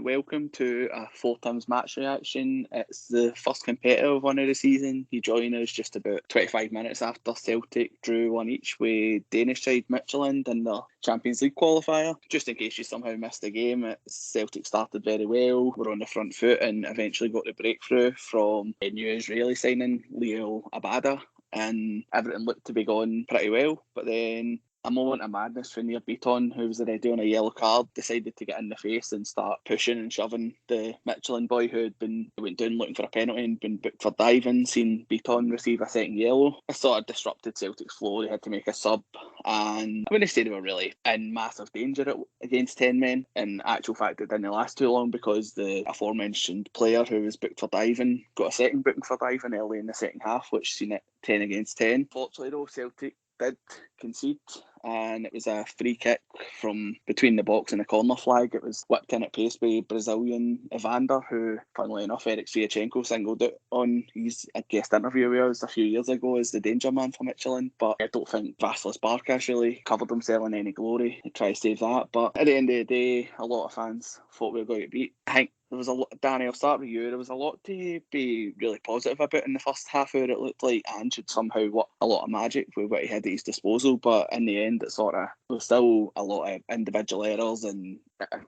welcome to a 4x match reaction. It's the first competitive one of the season. You join us just about 25 minutes after Celtic drew one each with Danish side Midtyland in the Champions League qualifier. Just in case you somehow missed the game, Celtic started very well, were on the front foot and eventually got the breakthrough from a new Israeli signing, Leo Abada, and everything looked to be going pretty well. But then a moment of madness when Near Beaton, who was already on a yellow card, decided to get in the face and start pushing and shoving the Midtyland boy who went down looking for a penalty and been booked for diving, seen Beaton receive a second yellow. It sort of disrupted Celtic's flow. They had to make a sub, and I wouldn't say they were really in massive danger against 10 men. In actual fact, it didn't last too long because the aforementioned player who was booked for diving got a second booking for diving early in the second half, which seen it 10 against 10. Fortunately though, Celtic did concede, and it was a free kick from between the box and the corner flag. It was whipped in at pace by Brazilian Evander, who, funnily enough, Eric Sviatchenko singled out on his guest interview with us a few years ago as the danger man for Midtyland. But I don't think Vasilis Barkas really covered himself in any glory to try to save that. But at the end of the day, a lot of fans thought we were going to beat. I think there was a lot, Danny, I'll start with you. There was a lot to be really positive about in the first half hour. It looked like Ange had somehow worked a lot of magic with what he had at his disposal, but in the end, it sort of, there was still a lot of individual errors and,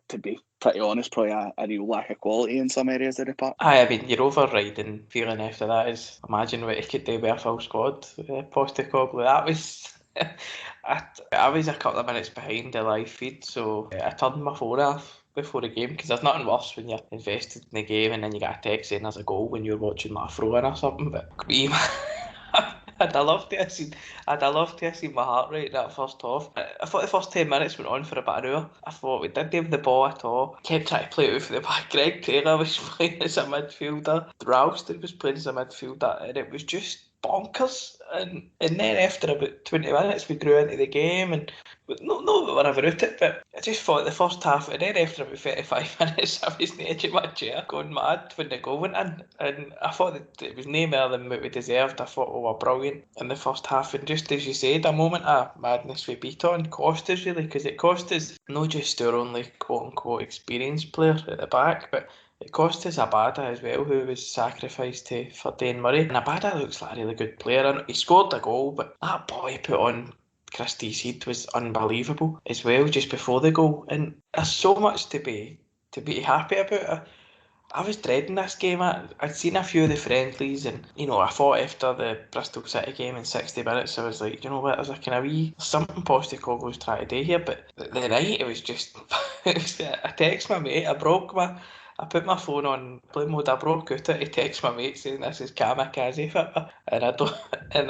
to be pretty honest, probably a real lack of quality in some areas of the park. I mean, your overriding feeling after that is imagine what he could do with a full squad. Postecoglou, that was... I was a couple of minutes behind the live feed, so I turned my phone off before the game, because there's nothing worse when you're invested in the game and then you get a text saying there's a goal when you're watching like a throw-in or something. But I'd love to have seen my heart rate that first half. I thought the first 10 minutes went on for about an hour. I thought we didn't have the ball at all. Kept trying to play it out for the back. Greg Taylor was playing as a midfielder. Ralston was playing as a midfielder, and it was just bonkers. And then after about 20 minutes we grew into the game, and no, we were never out it, but I just thought the first half, and then after about 35 minutes I was on the edge of my chair going mad when the goal went in, and I thought that it was no more than what we deserved. I thought we were brilliant in the first half, and just as you said, a moment of madness with Beaton cost us really, because it cost us not just our only quote-unquote experienced player at the back, but it cost us Abada as well, who was sacrificed for Dane Murray. And Abada looks like a really good player, and he scored a goal, but that ball he put on Christie's head was unbelievable as well just before the goal. And there's so much to be happy about. I was dreading this game. I'd seen a few of the friendlies, and I thought after the Bristol City game in 60 minutes, I was like, you know what, there's something Postecoglou's trying to do here. But the night, it was just, I text my mate, I put my phone on play mode, I broke out it, he texts my mate saying this is kamikaze football, and I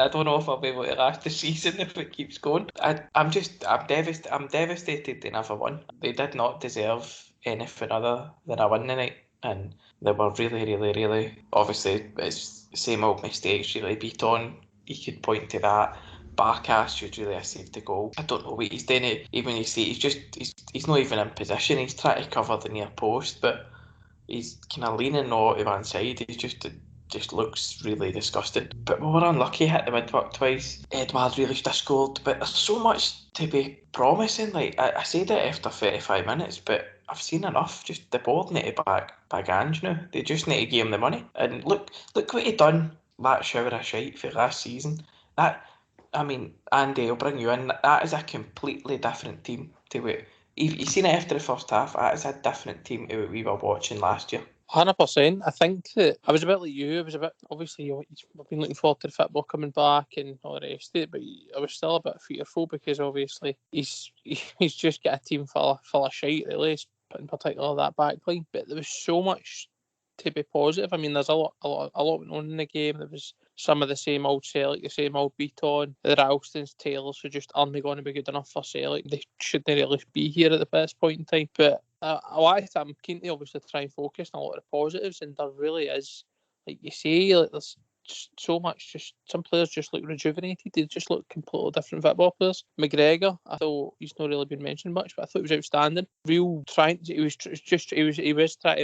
don't know if I'll be able to last the season if it keeps going. I'm devastated they never won. They did not deserve anything other than a win tonight, and they were really, really, really, obviously it's the same old mistakes really. Beaton, he could point to that. Barkas should really have saved the goal. I don't know what he's doing. Even you see, he's not even in position. He's trying to cover the near post, but he's kind of leaning over to one side. He just looks really disgusting. But we were unlucky, hit the mid-work twice. Edouard really should have scored, but there's so much to be promising. Like I said it after 35 minutes, but I've seen enough. Just the board need to back Ange now. They just need to give him the money. And look what he done that shower of shite for last season. Andy, I'll bring you in. That is a completely different team to what you've seen it after the first half. That is a different team to what we were watching last year. 100%. I think that I was a bit like you. I was a bit, obviously, I've been looking forward to the football coming back and all the rest of it, but I was still a bit fearful because obviously he's just got a team full of shite, really, in particular that back line. But there was so much to be positive. I mean, there's a lot went on in the game. There was some of the same old Celtic, the same old Beaton, the Ralstons, Taylors, who just aren't going to be good enough for Celtic. They shouldn't really be here at this point in time. But I'm keen to obviously try and focus on a lot of the positives, and there really is, like you say, like there's so much. Just some players just look rejuvenated. They just look completely different football players. McGregor, I thought he's not really been mentioned much, but I thought he was outstanding. He was trying to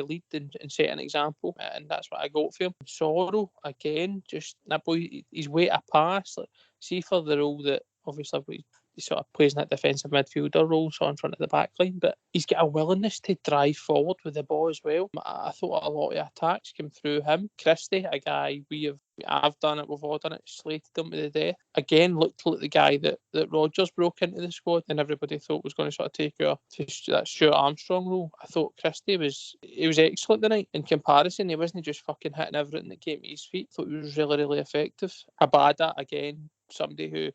lead and set an example, and that's what I got for him. Sorrow again, just that boy, his weight of pass. Like, see for the role that obviously sort of plays in that defensive midfielder role, so in front of the back line, but he's got a willingness to drive forward with the ball as well. I thought a lot of attacks came through him. Christie, a guy I've done it, we've all done it, slated him to the death. Again, looked like the guy that Rodgers broke into the squad and everybody thought was going to sort of take over that Stuart Armstrong role. I thought Christie was excellent tonight. In comparison, he wasn't just fucking hitting everything that came to his feet. I thought he was really, really effective. Abada, again, somebody who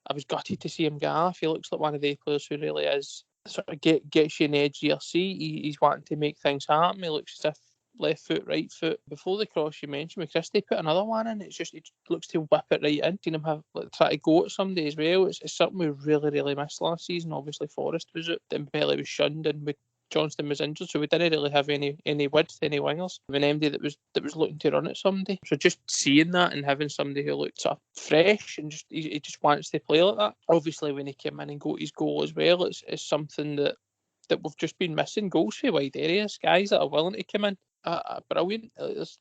I was gutted to see him get off. He looks like one of the players who really is sort of gets you an edge of your seat. He's wanting to make things happen. He looks as if left foot, right foot. Before the cross you mentioned with Christie, put another one in. It's just he looks to whip it right in. Seen him try to go at somebody as well. It's something we really, really missed last season. Obviously Forrest was out, Dembele was shunned, and Johnston was injured, so we didn't really have any width, any wingers. An MD that was looking to run at somebody. So just seeing that and having somebody who looked sort of fresh and he just wants to play like that. Obviously when he came in and got his goal as well, it's something that we've just been missing. Goals for wide areas, guys that are willing to come in. Brilliant.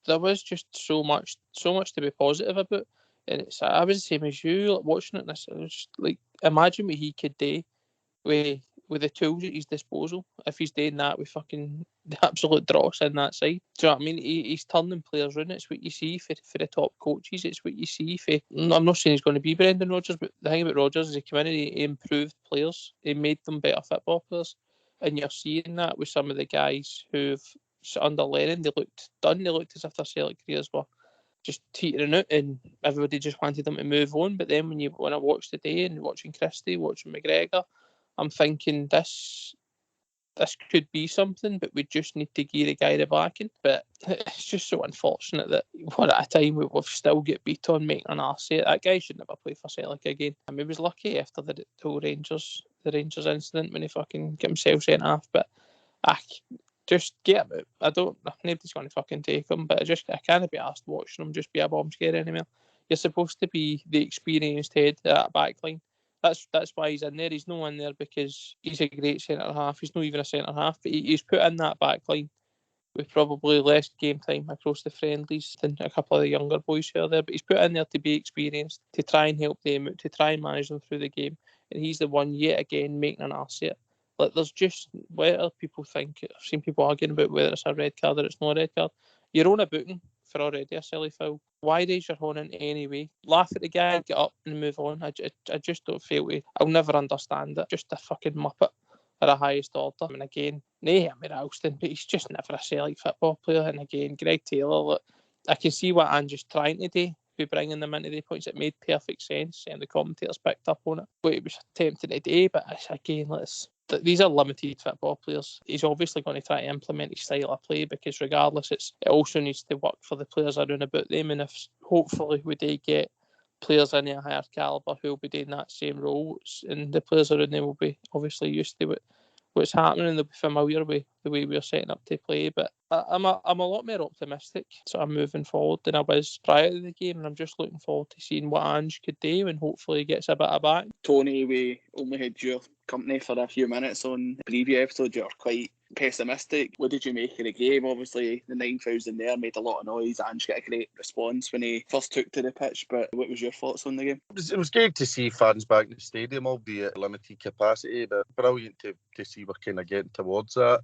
There was just so much to be positive about, and I was the same as you, like, watching it. And it was just like, imagine what he could do with the tools at his disposal if he's doing that with fucking the absolute dross in that side. Do you know what I mean? He's turning players around. It's what you see for the top coaches. It's what you see for. I'm not saying he's going to be Brendan Rodgers, but the thing about Rodgers is he came in and he improved players. He made them better football players, and you're seeing that with some of the guys who've under Lennon. They looked done. They looked as if their Celtic careers were just teetering out, and everybody just wanted them to move on. But then when I watched today and watching Christie, watching McGregor, I'm thinking this could be something, but we just need to gear a guy the backing. But it's just so unfortunate that what at a time we've still get beat on making an arse of it. That guy should never play for Celtic again. I mean, he was lucky after the whole Rangers incident when he fucking get himself sent off. But just get him out. Nobody's going to fucking take him, but I can't be asked watching him just be a bomb scare anymore. You're supposed to be the experienced head at that back line. That's why he's in there. He's not in there because he's a great centre half. He's not even a centre half, but he's put in that back line with probably less game time across the friendlies than a couple of the younger boys who are there. But he's put in there to be experienced, to try and help them out, to try and manage them through the game. And he's the one yet again making an arse of it. Like, there's just, whether people think, I've seen people arguing about whether it's a red card or it's not a red card. You're on a booking for already a silly foul. Why raise your horn in any way? Laugh at the guy, get up and move on. I just don't feel it. I'll never understand it. Just a fucking muppet at the highest order. And again, nae Amir Alston, but he's just never a Celtic football player. And again, Greg Taylor, look, I can see what Andrew's trying to do by bringing them into the points. It made perfect sense, and the commentators picked up on it. What he was attempting to do, but again, these are limited football players. He's obviously going to try to implement his style of play, because regardless, it also needs to work for the players around about them. And if hopefully we do get players in a higher calibre who will be doing that same role, and the players around them will be obviously used to what's happening, and they'll be familiar with the way we're setting up to play. But I'm a lot more optimistic, so I'm moving forward than I was prior to the game, and I'm just looking forward to seeing what Ange could do, and hopefully he gets a bit of back. Tony, we only had your company for a few minutes on the preview episode. You're quite pessimistic. What did you make of the game? Obviously, the 9,000 there made a lot of noise. Ange got a great response when he first took to the pitch, but what was your thoughts on the game? It was great to see fans back in the stadium, albeit limited capacity, but brilliant to see we're kind of getting towards that.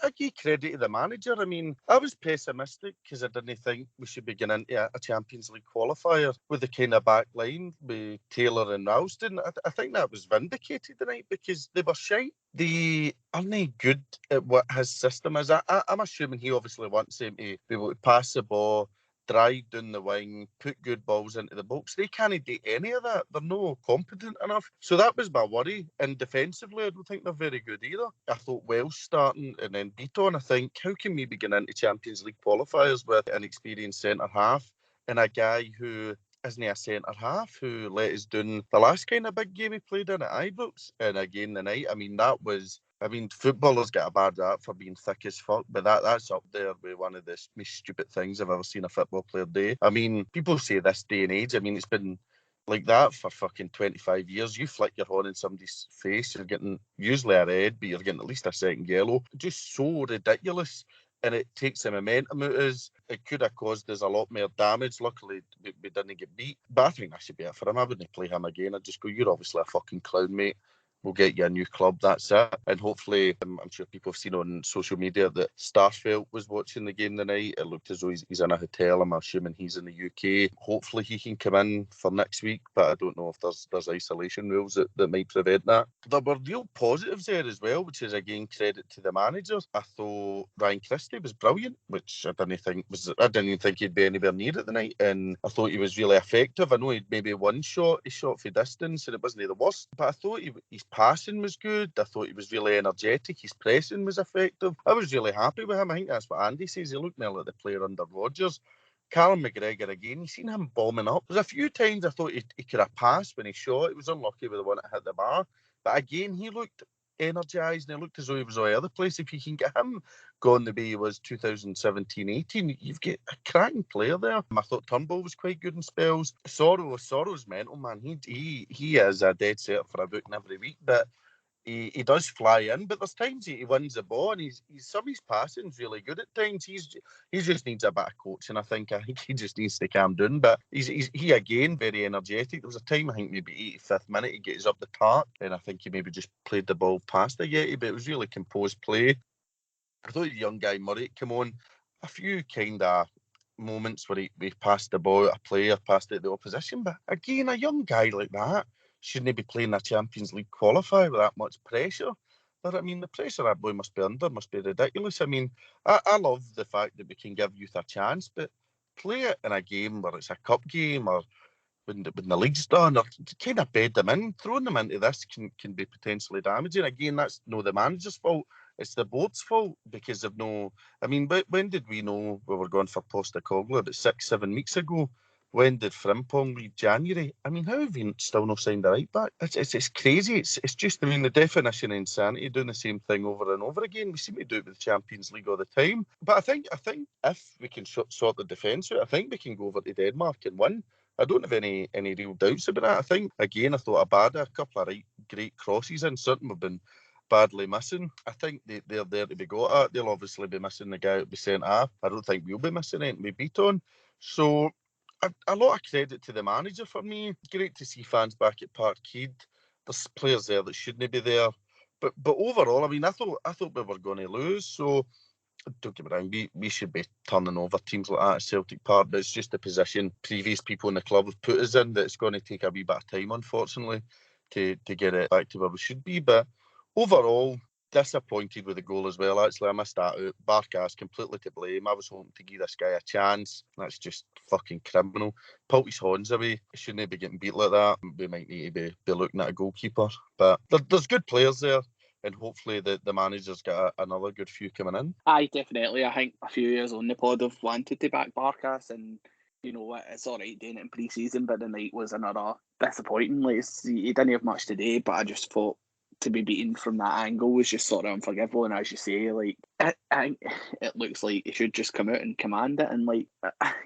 I give credit to the manager. I mean, I was pessimistic because I didn't think we should be getting into a Champions League qualifier with the kind of back line with Taylor and Ralston. I think that was vindicated tonight because they were shite. They aren't good at what his system is. I'm assuming he obviously wants them to be able to pass the ball, drive down the wing, put good balls into the box. They can't do any of that. They're not competent enough. So that was my worry. And defensively, I don't think they're very good either. I thought Welsh starting and then Beaton, I think, how can we be getting into Champions League qualifiers with an experienced centre-half and a guy who isn't a centre-half who let us down the last kind of big game he played in at Ibrox? And again tonight, footballers get a bad rap for being thick as fuck, but that's up there with one of the most stupid things I've ever seen a football player do. I mean, people say this day and age, I mean, it's been like that for fucking 25 years. You flick your horn in somebody's face, you're getting usually a red, but you're getting at least a second yellow. Just so ridiculous. and it takes the momentum out of us. It could have caused us a lot more damage. Luckily, we didn't get beat. But I think that should be it for him. I wouldn't play him again. I'd just go, you're obviously a fucking clown, mate. We'll get you a new club, that's it. And hopefully, I'm sure people have seen on social media that Starfelt was watching the game tonight. It looked as though he's in a hotel. I'm assuming he's in the UK. Hopefully he can come in for next week, but I don't know if there's isolation rules that might prevent that. There were real positives there as well, which is again credit to the managers. I thought Ryan Christie was brilliant, which I didn't even think he'd be anywhere near it tonight, and I thought he was really effective. I know he'd maybe one shot, he shot for distance, and it wasn't the worst, but I thought his passing was good. I thought he was really energetic. His pressing was effective. I was really happy with him. I think that's what Andy says. He looked more like the player under Rodgers. Callum McGregor again, you seen him bombing up. There's a few times I thought he could have passed when he shot. He was unlucky with the one that hit the bar. But again, he looked energised and he looked as though he was all over the place. If you can get him going the way he was 2017-18, you've got a cracking player there. I thought Turnbull was quite good in spells. Sorrow's mental, man. He is a dead set for a booking every week, but he does fly in, but there's times he wins the ball and he's some of his passing's really good at times. He just needs a bit of coaching. I think he just needs to calm down. But he again very energetic. There was a time I think maybe 85th minute he gets up the tarp and I think he maybe just played the ball past the Yeti, but it was really composed play. I thought the young guy Murray come on a few kind of moments where he passed the ball at a player, passed it to the opposition. But again, a young guy like that shouldn't be playing a Champions League qualifier with that much pressure. But I mean, the pressure that boy must be under must be ridiculous. I mean, I love the fact that we can give youth a chance, but play it in a game where it's a cup game or when the league's done, or kind of bed them in. Throwing them into this can be potentially damaging. Again, that's no the manager's fault. It's the board's fault because of no. I mean, when did we know we were going for Postecoglou? About 6-7 weeks ago. When did Frimpong leave? January? I mean, how have we still not signed the right back? It's crazy. It's just, I mean, the definition of insanity, doing the same thing over and over again. We seem to do it with the Champions League all the time. But I think if we can sort the defence out, I think we can go over to Denmark and win. I don't have any real doubts about that. I think, again, I thought Abada, a couple of great crosses in. Certain have been badly missing. I think they're there to be got at. They'll obviously be missing the guy at the centre half. I don't think we'll be missing it. We beat on. So a lot of credit to the manager for me. Great to see fans back at Parkhead. There's players there that shouldn't be there. But overall, I mean, I thought we were going to lose. So don't get me wrong, we should be turning over teams like that at Celtic Park, but it's just the position previous people in the club have put us in that it's going to take a wee bit of time, unfortunately, to get it back to where we should be. But overall, disappointed with the goal as well. Actually, I missed that out. Barkas completely to blame. I was hoping to give this guy a chance. That's just fucking criminal. Pulled his horns away. He shouldn't be getting beat like that. We might need to be looking at a goalkeeper. But there's good players there. And hopefully the manager's got another good few coming in. Aye, definitely. I think a few years on the pod have wanted to back Barkas, and you know what, it's all right doing it in pre-season, but the night was another disappointing. Like, he didn't have much today, but I just thought to be beaten from that angle was just sort of unforgivable. And as you say, like, it looks like he should just come out and command it. And like,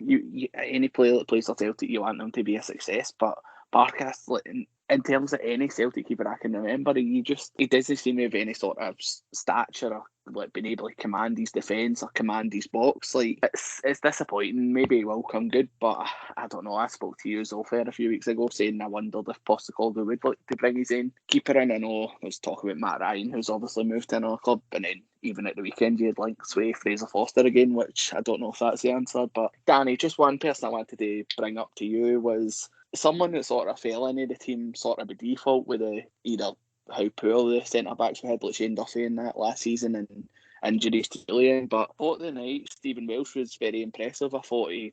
you any player that plays for Celtic, you want them to be a success, but Barkas, like, in terms of any Celtic keeper I can remember, he doesn't seem to have any sort of stature or like being able to command his defence or command his box. Like, it's disappointing. Maybe he will come good, but I don't know. I spoke to you as well a few weeks ago saying I wondered if Postecoglou would like to bring his own keeper in. I know there was talk about Matt Ryan, who's obviously moved to another club, and then even at the weekend you had links with Fraser Foster again, which I don't know if that's the answer. But Danny, just one person I wanted to bring up to you was someone that sort of fell into the team sort of by default with either how poor the centre-backs we had, like Shane Duffy in that last season, and injuries to Julian. But I thought the night Stephen Welsh was very impressive. I thought he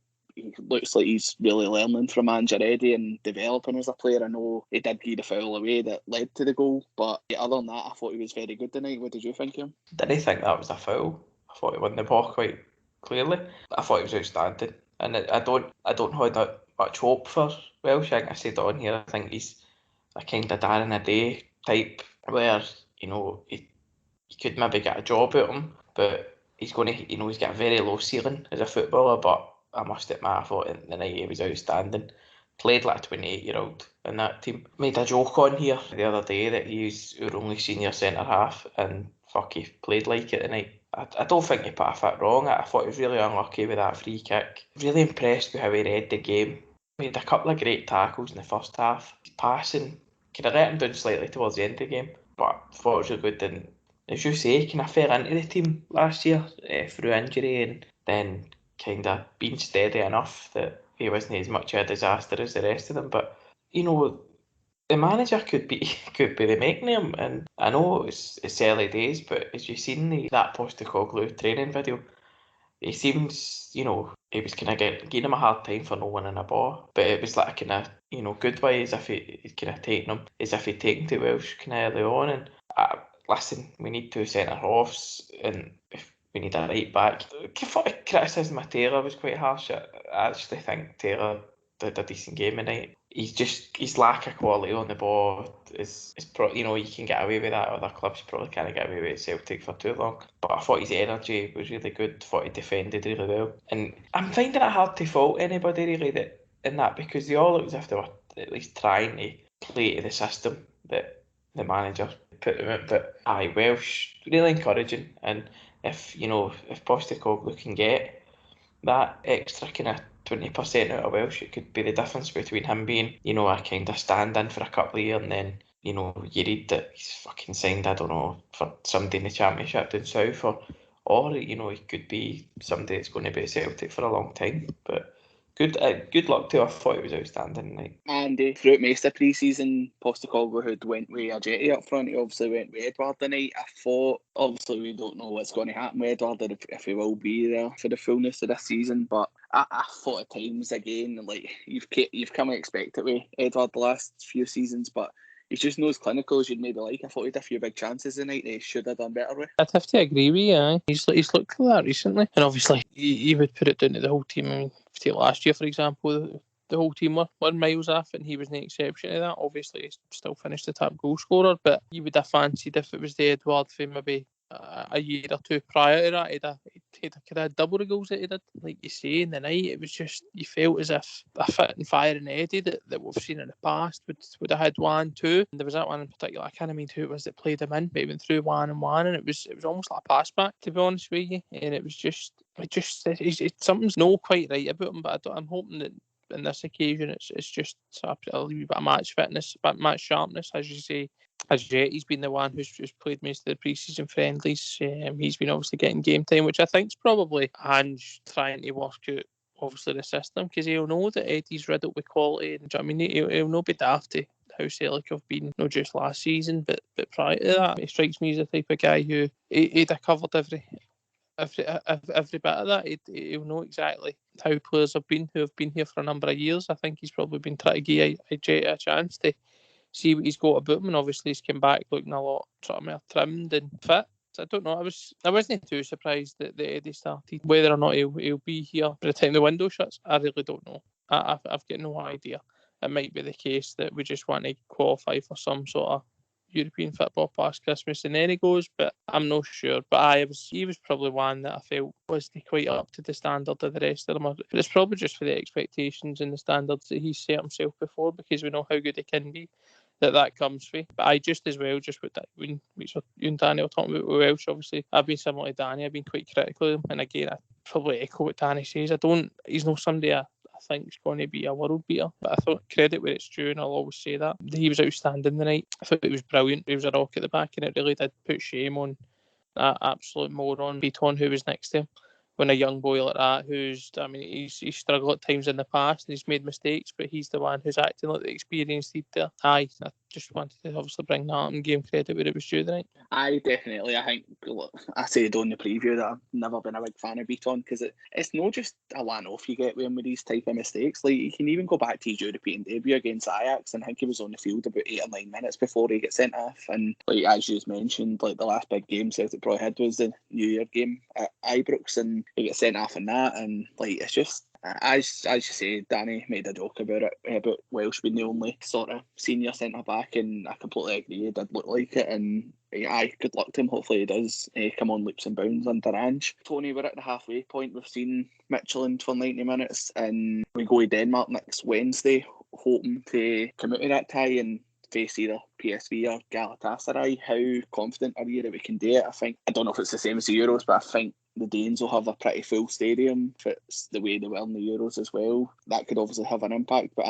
looks like he's really learning from Angeretti and developing as a player. I know he did give the foul away that led to the goal, but other than that, I thought he was very good tonight. What did you think of him? Didn't think that was a foul. I thought he won the ball quite clearly. I thought he was outstanding, and I don't hold out much hope for Welsh. I think I said it on here. I think he's a kind of Darren O'Day type, where he could maybe get a job out of him, but he's going to he's got a very low ceiling as a footballer. But I must admit, I thought in the night he was outstanding. Played like a 28-year-old in that team. Made a joke on here the other day that he's our only senior centre half, and fuck, he played like it tonight. I don't think he put a foot wrong. I thought he was really unlucky with that free kick. Really impressed with how he read the game. He had a couple of great tackles in the first half. His passing could have let him down slightly towards the end of the game, but I thought it was really good. And as you say, he kind of fell into the team last year through injury, and then kind of been steady enough that he wasn't as much of a disaster as the rest of them. But you know, the manager could be the making of him, and I know it's early days, but as you've seen that Postecoglou training video, he seems, he was kind of giving him a hard time for no winning a ball, but it was like a kind of, good way, as if he'd kind of taken him, as if he'd taken to Welsh kind of early on, and listen, we need 2 centre-halves, and if we need a right back. I thought the criticism of Taylor was quite harsh. I actually think Taylor did a decent game tonight. His lack of quality on the ball is you can get away with that. Other clubs probably can't get away with Celtic for too long. But I thought his energy was really good. I thought he defended really well. And I'm finding it hard to fault anybody really in that, because they all look as if they were at least trying to play to the system that the manager put them in. But Welsh, really encouraging. And if Postecoglou can get that extra kind of 20% out of Welsh, it could be the difference between him being, a kind of stand-in for a couple of years, and then, you read that he's fucking signed, I don't know, for somebody in the Championship down south, or he could be somebody that's going to be at Celtic for a long time. But good luck to him. I thought he was outstanding tonight. And throughout most of pre-season, Postecoglou had went with a Jetty up front. He obviously went with Edward tonight. I thought, obviously we don't know what's going to happen with Edward, or if he will be there for the fullness of this season, but I thought at times again, like you've come to expect it with Edward the last few seasons, but he's just not as clinical as you'd maybe like. I thought he had a few big chances tonight that he should have done better with. I'd have to agree with you. Aye. He's looked like that recently, and obviously you would put it down to the whole team. I mean, take last year for example, the whole team were miles off, and he was no exception to that. Obviously, he still finished the top goal scorer, but you would have fancied if it was the Edward for maybe a year or two prior to that, he'd have double the goals that he did. Like you say, in the night, it was just, you felt as if a fit and firing Eddie that we've seen in the past would have had 1-2. And there was that one in particular, I can't remember who it was that played him in, but he went through 1-1, and it was almost like a pass back, to be honest with you. And it was just something's not quite right about him, but I'm hoping that in this occasion it's just a wee bit of match fitness, but match sharpness, as you say. As Jetty's been the one who's played most of the pre-season friendlies. He's been obviously getting game time, which I think's probably Ange trying to work out obviously the system, because he'll know that Eddie's riddled with quality, and I mean he'll not be daft to how Celtic have been, not just last season but prior to that. He strikes me as the type of guy who he'd have covered every bit of that. He'll know exactly how players have been who have been here for a number of years. I think he's probably been trying to give Jetty a chance to see what he's got about him, and obviously he's come back looking a lot sort of more trimmed and fit. So I don't know. I wasn't too surprised that Eddie started. Whether or not he'll be here by the time the window shuts, I really don't know. I've got no idea. It might be the case that we just want to qualify for some sort of European football past Christmas and then he goes, but I'm not sure. But he was probably one that I felt wasn't quite up to the standard of the rest of them. But it's probably just for the expectations and the standards that he's set himself before, because we know how good he can be, that comes for. But I just as well, just with that, when you and Danny were talking about Welsh, obviously I've been similar to Danny. I've been quite critical of him, and again I probably echo what Danny says. He's not somebody I think is going to be a world beater, but I thought credit where it's due, and I'll always say that. He was outstanding tonight. I thought he was brilliant. He was a rock at the back, and it really did put shame on that absolute moron Beaton who was next to him. When a young boy like that, he's struggled at times in the past and he's made mistakes, but he's the one who's acting like the experienced lead there. I just wanted to obviously bring that up and give him credit where it was due tonight. Definitely. I think, I said on the preview that I've never been a big fan of Beaton, because it's not just a one-off you get with him with these type of mistakes. Like, you can even go back to his European debut against Ajax, and I think he was on the field about 8 or 9 minutes before he gets sent off. And like as you mentioned, like the last big game Celtic probably had was the New Year game at Ibrox, and he gets sent off in that. And like, it's just, as you say, Danny made a joke about it, about Welsh being the only sort of senior centre back, and I completely agree. It did look like it, and good luck to him. Hopefully he does come on leaps and bounds under Ange. Tony, we're at the halfway point. We've seen Midtyland for 90 minutes, and we go to Denmark next Wednesday, hoping to come out of that tie and face either PSV or Galatasaray. How confident are you that we can do it? I don't know if it's the same as the Euros, but I think the Danes will have a pretty full stadium if it's the way they were in the Euros as well. That could obviously have an impact. But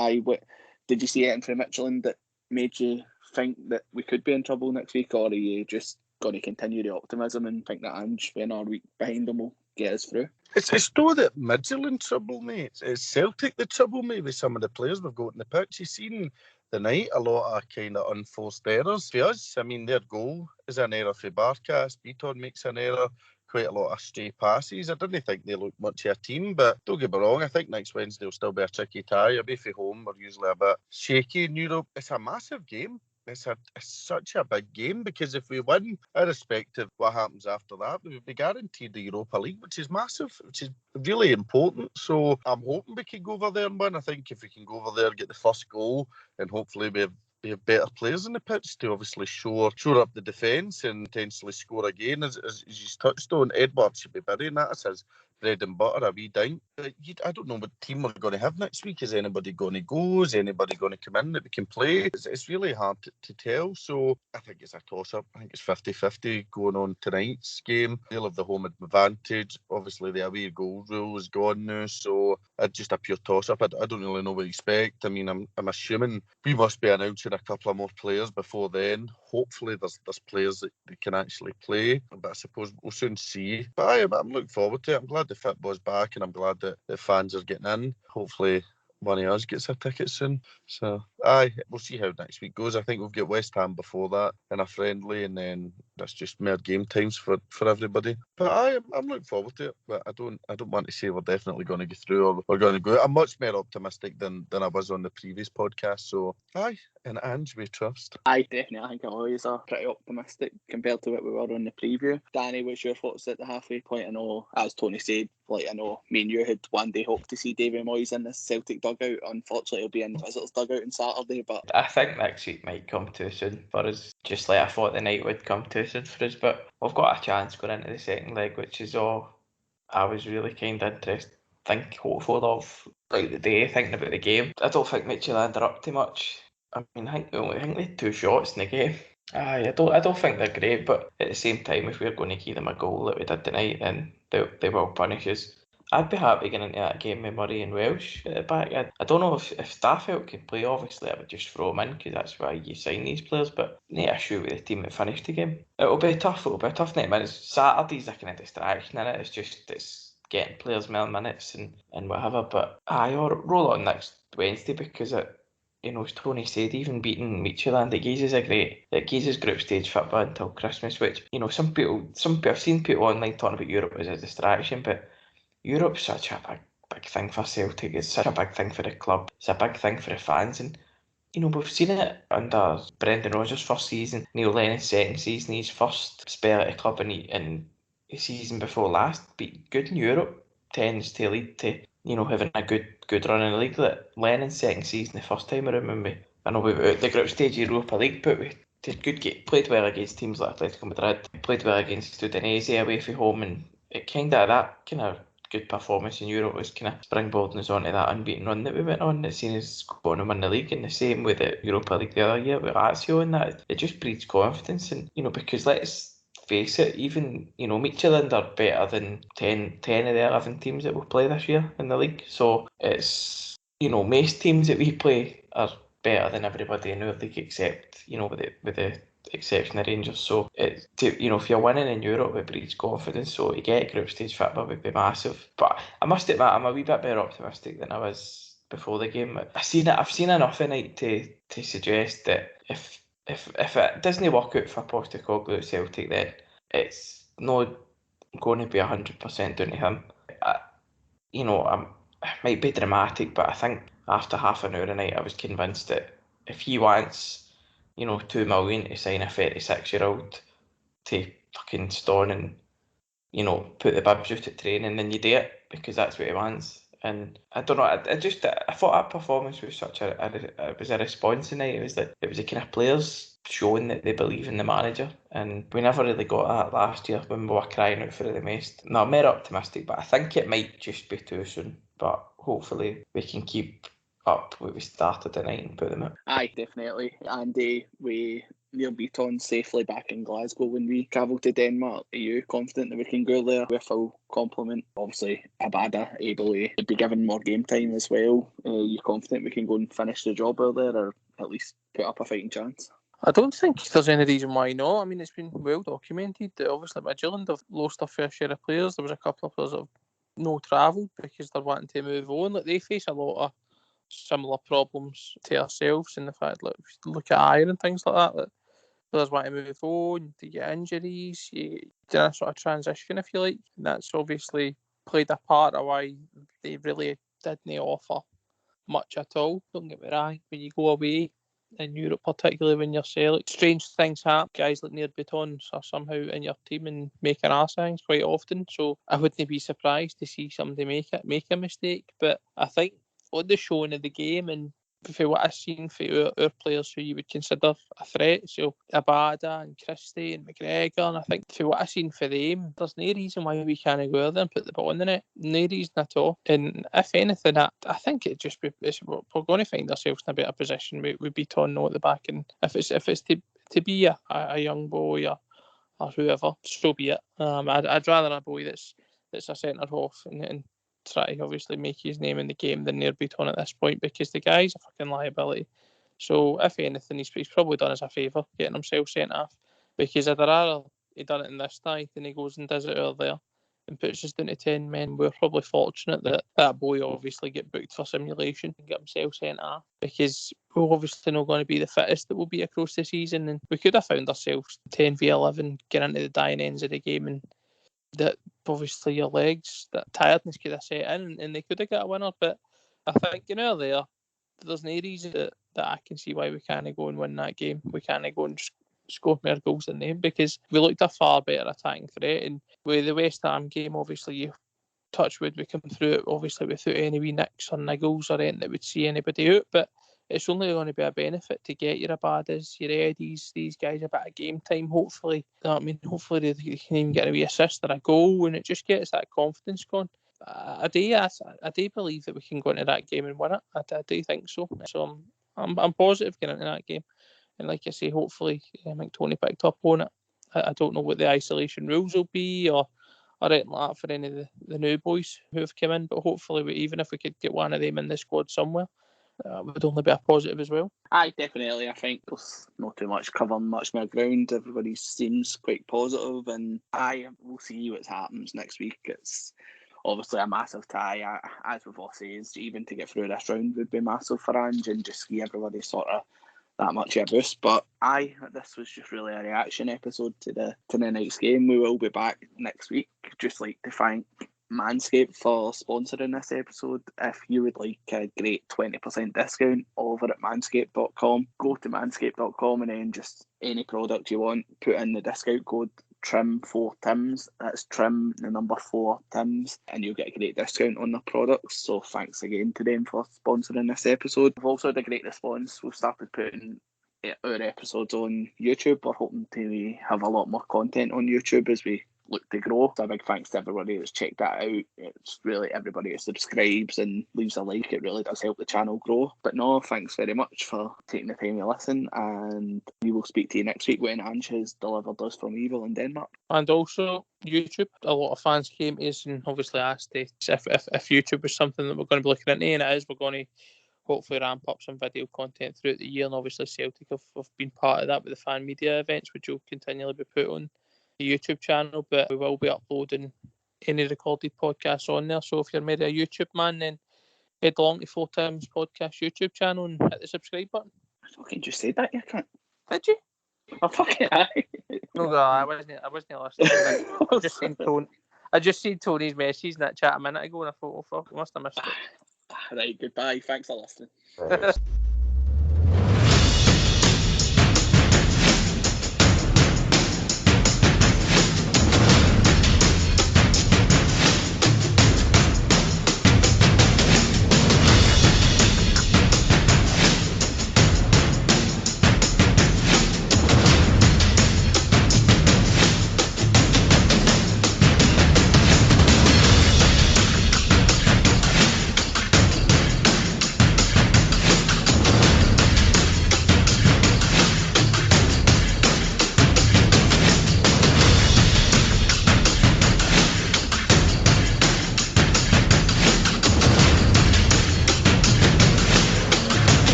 did you see anything from Midtyland that made you think that we could be in trouble next week, or are you just going to continue the optimism and think that Ange being our week behind them will get us through? It's not that Midtyland trouble me. It's Celtic that trouble me with some of the players we've got in the pitch. You've seen the night a lot of kind of unforced errors for us. I mean, their goal is an error for Barkas. Beaton makes an error. Quite a lot of stray passes. I didn't think they looked much of a team, but don't get me wrong, I think next Wednesday will still be a tricky tie. Away from home, we're usually a bit shaky in Europe. It's a massive game. It's such a big game, because if we win, irrespective of what happens after that, we would be guaranteed the Europa League, which is massive, which is really important. So I'm hoping we can go over there and win. I think if we can go over there, get the first goal, and hopefully we have better players in the pitch to obviously shore up the defence and potentially score again. As you touched on, Edward should be burying that as his bread and butter, a wee dink. I don't know what team we're going to have next week. Is anybody going to go? Is anybody going to come in that we can play? It's really hard to tell. So I think it's a toss-up. I think it's 50-50 going on tonight's game. They'll have the home advantage. Obviously, the away goal rule is gone now, so it's just a pure toss-up. I don't really know what to expect. I mean, I'm assuming we must be announcing a couple of more players before then. Hopefully, there's players that can actually play, but I suppose we'll soon see. But I'm looking forward to it. I'm glad the football's back, and I'm glad that the fans are getting in. Hopefully one of us gets a ticket soon. So we'll see how next week goes. I think we've got West Ham before that in a friendly, and then that's just mere game times for everybody. But I'm looking forward to it. But I don't want to say we're definitely going to get through or we're going to go. I'm much more optimistic than I was on the previous podcast. So and Ange we trust. Definitely. I think I always are pretty optimistic compared to what we were on the preview. Danny, what's your thoughts at the halfway point? I know, as Tony said, I know me and you had one day hoped to see David Moyes in the Celtic dugout. Unfortunately, he'll be in the visitors dugout on Saturday. But I think next week might come too soon for us, just like I thought the night would come too soon for us. But we've got a chance going into the second leg, which is all I was really kind of hopeful of throughout the day, thinking about the game. I don't think Midtyland are up to much. I mean, I think they had 2 shots in the game. I don't think they're great, but at the same time, if we're going to give them a goal that we did tonight, then they will punish us. I'd be happy getting into that game with Murray and Welsh at the back. I don't know if Stafford can play. Obviously, I would just throw him in because that's why you sign these players. But need a shoot with the team that finished the game. It'll be tough 90 minutes. Saturday's a kind of distraction in it. It's getting players more minutes and whatever. But I'll roll on next Wednesday because as Tony said, even beating Midtyland, it gives us group stage football until Christmas, which, I've seen people online talking about Europe as a distraction, but Europe's such a big thing for Celtic. It's such a big thing for the club. It's a big thing for the fans. And, we've seen it under Brendan Rodgers' first season, Neil Lennon's second season, his first spell at the club and the season before last. Be good in Europe tends to lead to, having a good run in the league. That Lennon's second season, the first time around when we were out the group stage of Europa League, but we did played well against teams like Atletico Madrid, played well against Udinese away from home, and it that good performance in Europe was kind of springboarding us onto that unbeaten run that we went on. It seen us going to win the league, and the same with the Europa League the other year with Lazio, and that it just breeds confidence. And because let's face it, even Midtyland are better than 10 of the 11 teams that will play this year in the league. So it's most teams that we play are better than everybody in our league except with the exception of Rangers. So if you're winning in Europe, it breeds confidence. So to get group stage football would be massive. But I must admit, I'm a wee bit more optimistic than I was before the game. I've seen enough tonight to suggest that if it doesn't work out for Postecoglou at Celtic, then it's not going to be 100% down to him. It might be dramatic, but I think after half an hour tonight, I was convinced that if he wants $2 million to sign a 36-year-old to fucking stone and put the bibs out at training, then you do it because that's what he wants. And I don't know, I thought that performance was it was a response tonight. It was the kind of players showing that they believe in the manager, and we never really got that last year when we were crying out for it the most. No, I'm more optimistic, but I think it might just be too soon. But hopefully we can keep up what we started tonight and put them up. Aye, definitely. And we Neil Beaton safely back in Glasgow when we travel to Denmark. Are you confident that we can go there with full complement? Obviously, Abada able to be given more game time as well. Are you confident we can go and finish the job out there, or at least put up a fighting chance? I don't think there's any reason why not. I mean, it's been well documented that obviously Midtjylland have lost a fair share of players. There was a couple of players that have no travelled because they're wanting to move on. Like, they face a lot of similar problems to ourselves in the fact, like, if you look at Iron and things like that players want to move on, to get injuries, you do a sort of transition, if you like. And that's obviously played a part of why they really didn't offer much at all. Don't get me wrong, when you go away in Europe, particularly when you're Celtic, strange things happen. Guys like Neil Beaton are somehow in your team and making arse things quite often. So I wouldn't be surprised to see somebody make a mistake. But I think on the showing of the game and for what I've seen for our players who you would consider a threat, so Abada and Christie and McGregor, and I think for what I've seen for them, there's no reason why we can't go there and put the ball in the net. No reason at all. And if anything, I think it just we're going to find ourselves in a better position with Beaton at the back, and if it's to be a young boy or whoever, so be it. I'd rather a boy that's a centre half and try to obviously make his name in the game than Neil Beaton at this point, because the guy's a fucking liability. So if anything, he's probably done us a favour getting himself sent off, because I'd rather he done it in this tie than he goes and does it over there and puts us down to 10 men. We're probably fortunate that boy obviously get booked for simulation and get himself sent off, because we're obviously not going to be the fittest that we'll be across the season, and we could have found ourselves 10v11 getting into the dying ends of the game, and that obviously your legs, that tiredness could have set in and they could have got a winner. But I think, there's no reason that I can see why we can't go and win that game. We can't go and score more goals than them, because we looked a far better attacking threat. And with the West Ham game, obviously, you touch wood, we come through it obviously without any wee nicks or niggles or anything that would see anybody out. But it's only going to be a benefit to get your Abadas, your Eddies, these guys a bit of game time, hopefully. Hopefully they can even get a wee assist or a goal, and it just gets that confidence going. I do believe that we can go into that game and win it. I do think so. So I'm positive getting into that game. And like I say, hopefully, I think Tony picked up on it. I don't know what the isolation rules will be or anything like that for any of the new boys who have come in, but hopefully, even if we could get one of them in the squad somewhere, would only be a positive as well. Aye, definitely. I think there's not too much covering much more ground. Everybody seems quite positive, and we'll see what happens next week. It's obviously a massive tie, as we've all said. Even to get through this round would be massive for Ange, and just see everybody sort of that much of a boost. But this was just really a reaction episode to the night's game. We will be back next week. Just like to thank Manscaped for sponsoring this episode. If you would like a great 20% discount over at manscaped.com, go to manscaped.com and then just any product you want, put in the discount code TRIM4TIMS. That's TRIM, the number 4 TIMS, and you'll get a great discount on the products. So thanks again to them for sponsoring this episode. We've also had a great response. We've started putting our episodes on YouTube. We're hoping to have a lot more content on YouTube as we look to grow. So a big thanks to everybody that's checked that out. It's really everybody who subscribes and leaves a like. It really does help the channel grow. But no, thanks very much for taking the time to listen, and we will speak to you next week when Ange has delivered us from Evil in Denmark. And also YouTube, a lot of fans came to us and obviously asked if YouTube was something that we're going to be looking into, and it is. We're going to hopefully ramp up some video content throughout the year, and obviously Celtic have been part of that with the fan media events, which will continually be put on the YouTube channel, but we will be uploading any recorded podcasts on there. So if you're maybe a YouTube man, then head along to 4 Times Podcast YouTube channel and hit the subscribe button. I fucking just said that, you can't. Did you? I fucking aye. No, I wasn't listening. I just seen Tony's message in that chat a minute ago and I thought, oh fuck, I must have missed it. Right, goodbye. Thanks for listening.